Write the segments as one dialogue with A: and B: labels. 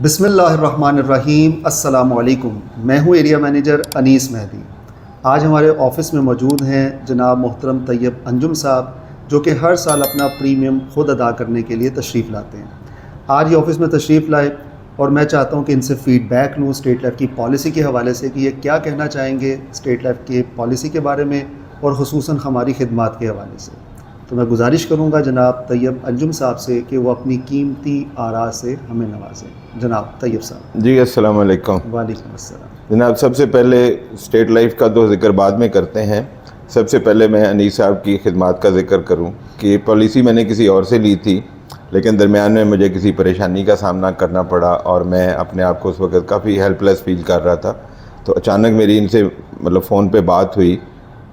A: بسم اللہ الرحمن الرحیم۔ السلام علیکم، میں ہوں ایریا مینیجر انیس مہدی۔ آج ہمارے آفس میں موجود ہیں جناب محترم طیب انجم صاحب، جو کہ ہر سال اپنا پریمیم خود ادا کرنے کے لیے تشریف لاتے ہیں۔ آج یہ آفس میں تشریف لائے اور میں چاہتا ہوں کہ ان سے فیڈ بیک لوں اسٹیٹ لائف کی پالیسی کے حوالے سے کہ یہ کیا کہنا چاہیں گے اسٹیٹ لائف کی پالیسی کے بارے میں اور خصوصاً ہماری خدمات کے حوالے سے۔ تو میں گزارش کروں گا جناب طیب انجم صاحب سے کہ وہ اپنی قیمتی آراء سے ہمیں نوازیں۔ جناب طیب صاحب۔
B: جی السلام علیکم
A: وعلیکم السلام۔
B: جناب، سب سے پہلے اسٹیٹ لائف کا تو ذکر بعد میں کرتے ہیں۔ سب سے پہلے میں انیس صاحب کی خدمات کا ذکر کروں کہ یہ پالیسی میں نے کسی اور سے لی تھی، لیکن درمیان میں مجھے کسی پریشانی کا سامنا کرنا پڑا اور میں اپنے آپ کو اس وقت کافی ہیلپ لیس فیل کر رہا تھا۔ تو اچانک میری ان سے فون پہ بات ہوئی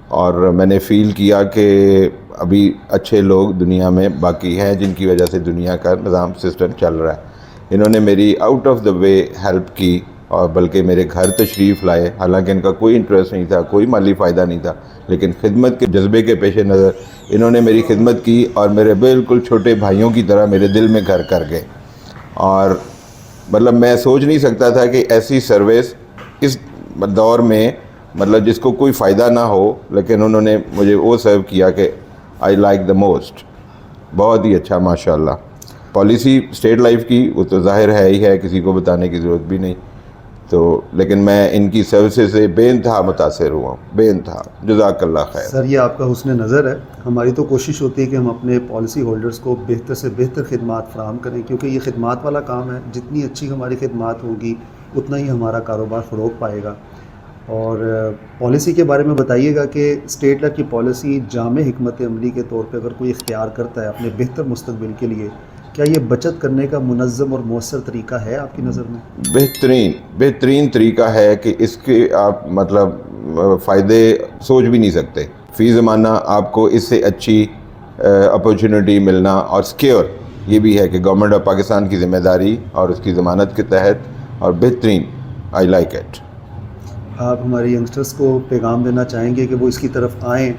B: اور میں نے فیل کیا کہ ابھی اچھے لوگ دنیا میں باقی ہیں جن کی وجہ سے دنیا کا نظام سسٹم چل رہا ہے۔ انہوں نے میری out of the way help کی اور بلکہ میرے گھر تشریف لائے، حالانکہ ان کا کوئی انٹرسٹ نہیں تھا، کوئی مالی فائدہ نہیں تھا، لیکن خدمت کے جذبے کے پیش نظر انہوں نے میری خدمت کی اور میرے بالکل چھوٹے بھائیوں کی طرح میرے دل میں گھر کر گئے۔ اور میں سوچ نہیں سکتا تھا کہ ایسی سروس اس دور میں جس کو کوئی فائدہ نہ ہو، لیکن انہوں نے مجھے وہ سرو کیا کہ آئی لائک دا موسٹ۔ بہت ہی اچھا، ماشاء اللہ۔ پالیسی اسٹیٹ لائف کی وہ تو ظاہر ہے ہی ہے، کسی کو بتانے کی ضرورت بھی نہیں، لیکن میں ان کی سروسز سے بے انتہا متاثر ہوا ہوں، بے انتہا۔ جزاک اللہ خیر۔
A: سر، یہ آپ کا حسن نظر ہے۔ ہماری تو کوشش ہوتی ہے کہ ہم اپنے پالیسی ہولڈرز کو بہتر سے بہتر خدمات فراہم کریں، کیونکہ یہ خدمات والا کام ہے۔ جتنی اچھی ہماری خدمات ہوگی اتنا ہی ہمارا کاروبار فروغ پائے گا۔ اور پالیسی کے بارے میں بتائیے گا کہ اسٹیٹ لائف کی پالیسی جامع حکمت عملی کے طور پہ اگر کوئی اختیار کرتا ہے اپنے بہتر مستقبل کے لیے، کیا یہ بچت کرنے کا منظم اور مؤثر طریقہ ہے آپ کی نظر میں؟
B: بہترین طریقہ ہے کہ اس کے آپ فائدے سوچ بھی نہیں سکتے۔ فی زمانہ آپ کو اس سے اچھی اپرچونٹی ملنا اور سیکیور یہ بھی ہے کہ گورنمنٹ آف پاکستان کی ذمہ داری اور اس کی ضمانت کے تحت، اور بہترین، آئی لائک اٹ۔
A: آپ ہمارے ینگسٹرز کو پیغام دینا چاہیں گے کہ وہ اس کی طرف آئیں،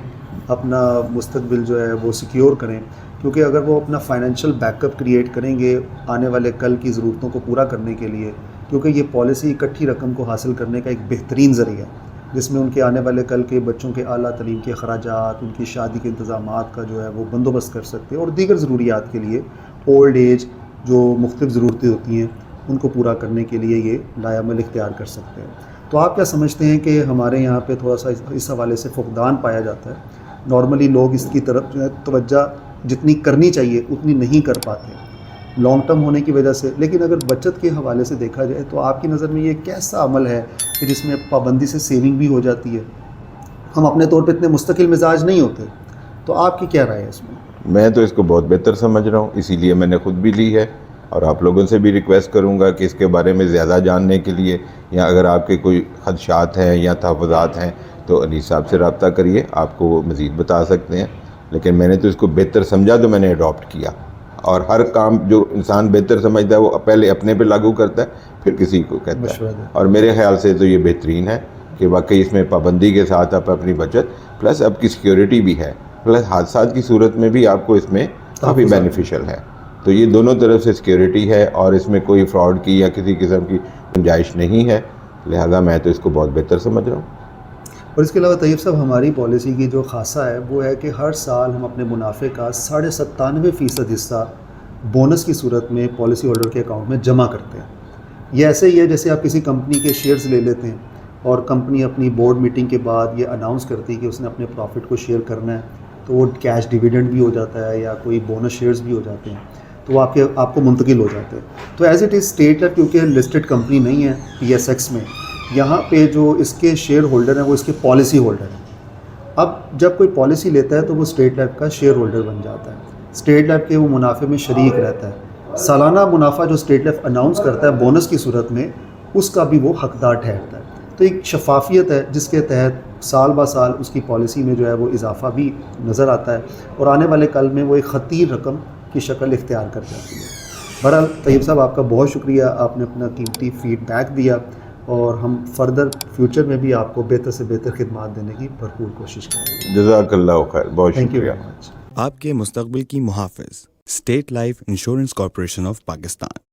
A: اپنا مستقبل جو ہے وہ سیکیور کریں، کیونکہ اگر وہ اپنا فائنینشیل بیک اپ کریٹ کریں گے آنے والے کل کی ضرورتوں کو پورا کرنے کے لیے، کیونکہ یہ پالیسی اکٹھی رقم کو حاصل کرنے کا ایک بہترین ذریعہ ہے جس میں ان کے آنے والے کل کے بچوں کے اعلیٰ تعلیم کے اخراجات، ان کی شادی کے انتظامات کا جو ہے وہ بندوبست کر سکتے ہیں، اور دیگر ضروریات کے لیے اولڈ ایج جو مختلف ضرورتیں ہوتی ہیں ان کو پورا کرنے کے لیے یہ لائے عمل اختیار کر سکتے ہیں۔ تو آپ کیا سمجھتے ہیں کہ ہمارے یہاں پہ تھوڑا سا اس حوالے سے فقدان پایا جاتا ہے؟ نارملی لوگ اس کی طرف جو ہے توجہ جتنی کرنی چاہیے اتنی نہیں کر پاتے لانگ ٹرم ہونے کی وجہ سے۔ لیکن اگر بچت کے حوالے سے دیکھا جائے تو آپ کی نظر میں یہ کیسا عمل ہے کہ جس میں پابندی سے سیونگ بھی ہو جاتی ہے؟ ہم اپنے طور پہ اتنے مستقل مزاج نہیں ہوتے، تو آپ کی کیا رائے ہے اس میں؟
B: میں تو اس کو بہت بہتر سمجھ رہا ہوں، اسی لیے میں نے خود بھی لی ہے، اور آپ لوگوں سے بھی ریکویسٹ کروں گا کہ اس کے بارے میں زیادہ جاننے کے لیے، یا اگر آپ کے کوئی خدشات ہیں یا تحفظات ہیں تو انیس صاحب سے رابطہ کریے، آپ کو وہ مزید بتا سکتے ہیں۔ لیکن میں نے تو اس کو بہتر سمجھا تو میں نے اڈاپٹ کیا، اور ہر کام جو انسان بہتر سمجھتا ہے وہ پہلے اپنے پہ لاگو کرتا ہے پھر کسی کو کہتا ہے، اور میرے خیال سے تو یہ بہترین ہے کہ واقعی اس میں پابندی کے ساتھ آپ اپنی بچت پلس آپ کی سیکیورٹی بھی ہے، پلس حادثات کی صورت میں بھی آپ کو اس میں کافی بینیفیشل ہے۔ تو یہ دونوں طرف سے سیکیورٹی ہے، اور اس میں کوئی فراڈ کی یا کسی قسم کی گنجائش نہیں ہے، لہذا میں تو اس کو بہت بہتر سمجھ رہا ہوں۔
A: اور اس کے علاوہ طیب صاحب، ہماری پالیسی کی جو خاصہ ہے وہ ہے کہ ہر سال ہم اپنے منافع کا 97.5% حصہ بونس کی صورت میں پالیسی ہولڈر کے اکاؤنٹ میں جمع کرتے ہیں۔ یہ ایسے ہی ہے جیسے آپ کسی کمپنی کے شیئرز لے لیتے ہیں اور کمپنی اپنی بورڈ میٹنگ کے بعد یہ اناؤنس کرتی ہے کہ اس نے اپنے پروفٹ کو شیئر کرنا ہے، تو وہ کیش ڈیویڈنڈ بھی ہو جاتا ہے یا کوئی بونس شیئرز بھی ہو جاتے ہیں، تو وہ آپ کو منتقل ہو جاتے ہیں۔ تو as it is state life کیونکہ لسٹڈ کمپنی نہیں ہے PSX میں، یہاں پہ جو اس کے شیئر ہولڈر ہیں وہ اس کے پالیسی ہولڈر ہیں۔ اب جب کوئی پالیسی لیتا ہے تو وہ اسٹیٹ لائف کا شیئر ہولڈر بن جاتا ہے، اسٹیٹ لائف کے وہ منافع میں شریک رہتا ہے۔ سالانہ منافع جو اسٹیٹ لائف اناؤنس کرتا ہے بونس کی صورت میں، اس کا بھی وہ حقدار ٹھہرتا ہے۔ تو ایک شفافیت ہے جس کے تحت سال با سال اس کی پالیسی میں جو ہے وہ اضافہ بھی نظر آتا ہے، اور آنے والے کل میں وہ ایک خطیر رقم کی شکل اختیار کر جاتی ہے۔ بہرحال طیب صاحب، آپ کا بہت شکریہ، آپ نے اپنا قیمتی فیڈ بیک دیا، اور ہم فردر فیوچر میں بھی آپ کو بہتر سے بہتر خدمات دینے کی بھرپور کوشش کریں گے۔
B: جزاک اللہ خیر، بہت
A: تھینک یو
B: شکریہ۔
A: Very much.
C: آپ کے مستقبل کی محافظ، state life insurance corporation of Pakistan.